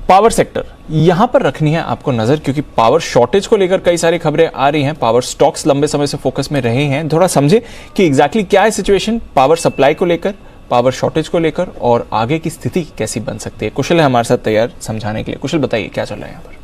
Power sector यहां पर रखनी है आपको नजर, क्योंकि पावर शॉर्टेज को लेकर कई सारी खबरें आ रही हैं। पावर स्टॉक्स लंबे समय से फोकस में रहे हैं। थोड़ा समझे कि एग्जैक्टली क्या है सिचुएशन पावर सप्लाई को लेकर, पावर शॉर्टेज को लेकर, और आगे की स्थिति कैसी बन सकती है। कुशल है हमारे साथ तैयार समझाने के लिए। कुशल, बताइए क्या चल रहा है यहाँ पर।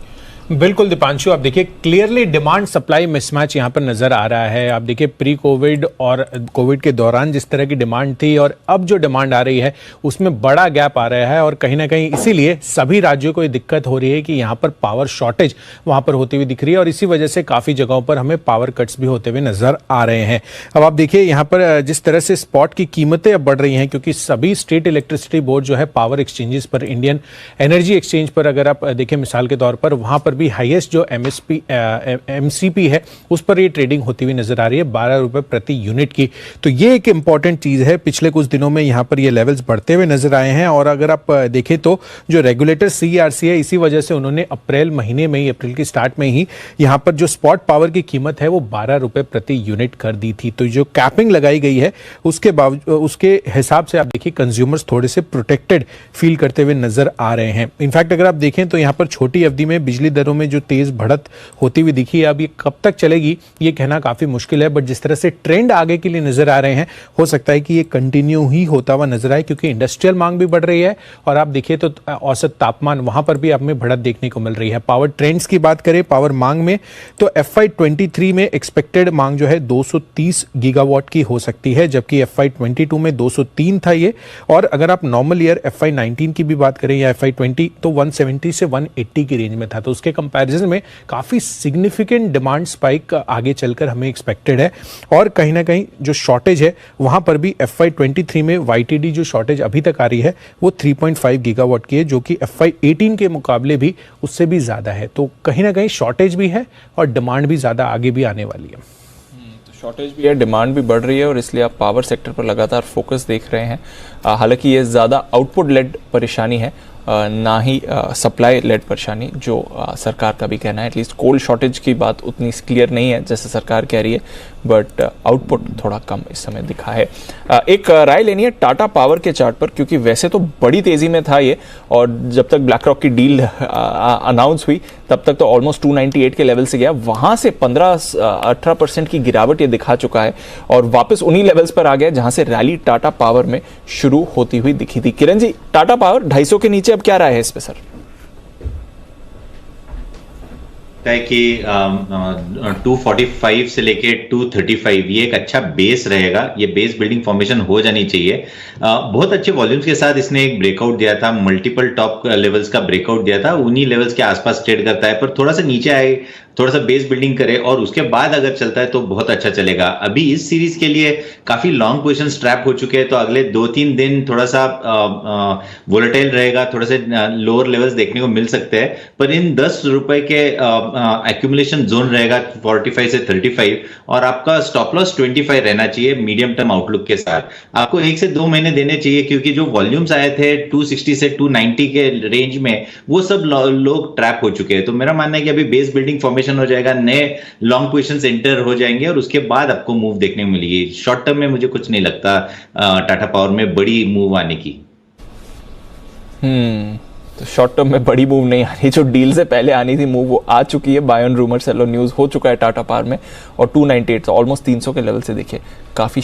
बिल्कुल दीपांशु, आप देखिए क्लियरली डिमांड सप्लाई मिसमैच यहां पर नजर आ रहा है। आप देखिए प्री कोविड और कोविड के दौरान जिस तरह की डिमांड थी और अब जो डिमांड आ रही है उसमें बड़ा गैप आ रहा है, और कहीं ना कहीं इसीलिए सभी राज्यों को ये दिक्कत हो रही है कि यहां पर पावर शॉर्टेज वहां पर होती हुई दिख रही है, और इसी वजह से काफी जगहों पर हमें पावर कट्स भी होते हुए नजर आ रहे हैं। अब आप देखिए यहां पर जिस तरह से स्पॉट की कीमतें अब बढ़ रही हैं, क्योंकि सभी स्टेट इलेक्ट्रिसिटी बोर्ड जो है पावर एक्सचेंजेस पर, इंडियन एनर्जी एक्सचेंज पर अगर आप देखिए मिसाल के तौर पर, वहां पर भी हाईएस्ट जो एमसीपी है उस पर ये ट्रेडिंग होती हुई नजर आ रही है 12 रुपए प्रति यूनिट की। तो ये एक इंपॉर्टेंट चीज है। पिछले कुछ दिनों में यहां पर ये लेवल्स बढ़ते हुए नजर आए हैं, और अगर आप देखें तो जो रेगुलेटर सीईआरसी है, इसी वजह से उन्होंने अप्रैल महीने में ही, अप्रैल की स्टार्ट में ही यहां पर जो स्पॉट पावर की कीमत है वो 12 रुपए प्रति यूनिट कर दी थी। तो जो कैपिंग लगाई गई है उसके हिसाब से आप देखिए कंज्यूमर्स थोड़े से प्रोटेक्टेड फील करते हुए नजर आ रहे हैं। इनफैक्ट अगर आप देखें तो यहां पर छोटी अवधि में बिजली दरों में जो तेज बढ़त होती हुई दिखी है, अब ये कब तक चलेगी ये कहना काफी मुश्किल है, बट जिस तरह से ट्रेंड आगे के लिए नजर आ रहे हैं हो सकता है कि ये कंटिन्यू ही होता हुआ नजर आए, क्योंकि इंडस्ट्रियल मांग भी बढ़ रही है, और आप देखिए तो औसत तापमान वहां पर भी हमें बढ़त देखने को मिल रही है। पावर ट्रेंड्स की बात करें पावर मांग में, तो FY23 में एक्सपेक्टेड मांग जो है 230 गीगावाट की हो सकती है, जबकि FY22 में 203 था ये, और अगर आप नॉर्मल ईयर FY19 की भी बात करें या FY20 तो 170 से 180 की रेंज में था। तो उसके कंपैरिजन में काफी सिग्निफिकेंट डिमांड स्पाइक आगे चलकर हमें एक्सपेक्टेड है, और कहीं ना कहीं जो शॉर्टेज है वहां पर भी FY23 में YTD जो शॉर्टेज अभी तक आ रही है वो 3.5 गीगावाट की है, जो कि FY18 के मुकाबले भी उससे भी ज्यादा है। तो कहीं ना कहीं शॉर्टेज भी है और डिमांड भी ज्यादा आगे भी आने वाली है। शॉर्टेज भी है, डिमांड भी बढ़ रही है, और इसलिए आप पावर सेक्टर पर लगातार फोकस देख रहे हैं। हालांकि ये ज़्यादा आउटपुट लेड परेशानी है, ना ही सप्लाई लेड परेशानी, जो सरकार का भी कहना है। एटलीस्ट कोल शॉर्टेज की बात उतनी क्लियर नहीं है जैसे सरकार कह रही है, बट आउटपुट थोड़ा कम इस समय दिखा है। एक राय लेनी है टाटा पावर के चार्ट पर, क्योंकि वैसे तो बड़ी तेजी में था ये, और जब तक ब्लैक रॉक की डील अनाउंस हुई तब तक तो ऑलमोस्ट 298 के लेवल से गया, वहां से 15-18% की गिरावट ये दिखा चुका है, और वापस उन्हीं लेवल्स पर आ गया जहां से रैली टाटा पावर में शुरू होती हुई दिखी थी। किरण जी, टाटा पावर 250 के नीचे अब क्या राय है इस पे सर? है कि 245 से लेके 235 ये एक अच्छा बेस रहेगा। ये बेस बिल्डिंग फॉर्मेशन हो जानी चाहिए। बहुत अच्छे वॉल्यूम्स के साथ इसने एक ब्रेकआउट दिया था, मल्टीपल टॉप लेवल्स का ब्रेकआउट दिया था, उन्हीं लेवल्स के आसपास ट्रेड करता है, पर थोड़ा सा नीचे आए, थोड़ा सा बेस बिल्डिंग करे और उसके बाद अगर चलता है तो बहुत अच्छा चलेगा। अभी इस सीरीज के लिए काफी लॉन्ग पोजीशन स्ट्रैप हो चुके हैं, तो अगले 2-3 दिन थोड़ा सा वोलेटाइल रहेगा, थोड़ा से लोअर लेवल्स देखने को मिल सकते हैं, पर इन 10 रुपए के एक्यूमुलेशन जोन रहेगा 45 से 35, और आपका स्टॉप लॉस 25 रहना चाहिए मीडियम टर्म आउटलुक के साथ। आपको 1 से 2 महीने देने चाहिए, क्योंकि जो वॉल्यूम्स आए थे 260 से 290 के रेंज में वो सब लोग ट्रैप हो चुके हैं। तो मेरा मानना है कि अभी बेस बिल्डिंग फॉर्मेशन हो जाएगा, नए लॉन्ग पोजीशंस एंटर हो जाएंगे, और उसके बाद आपको मूव देखने को मिलेगी। शॉर्ट टर्म में मुझे कुछ नहीं लगता टाटा पावर में बड़ी मूव आने की। तो शॉर्ट टर्म में बड़ी मूव नहीं आ रही, जो डील से पहले आनी थी मूव वो आ चुकी है। By on rumour sale news हो चुका है टाटा पावर में, और 298 ऑलमोस्ट 300 के लेवल से देखिए काफी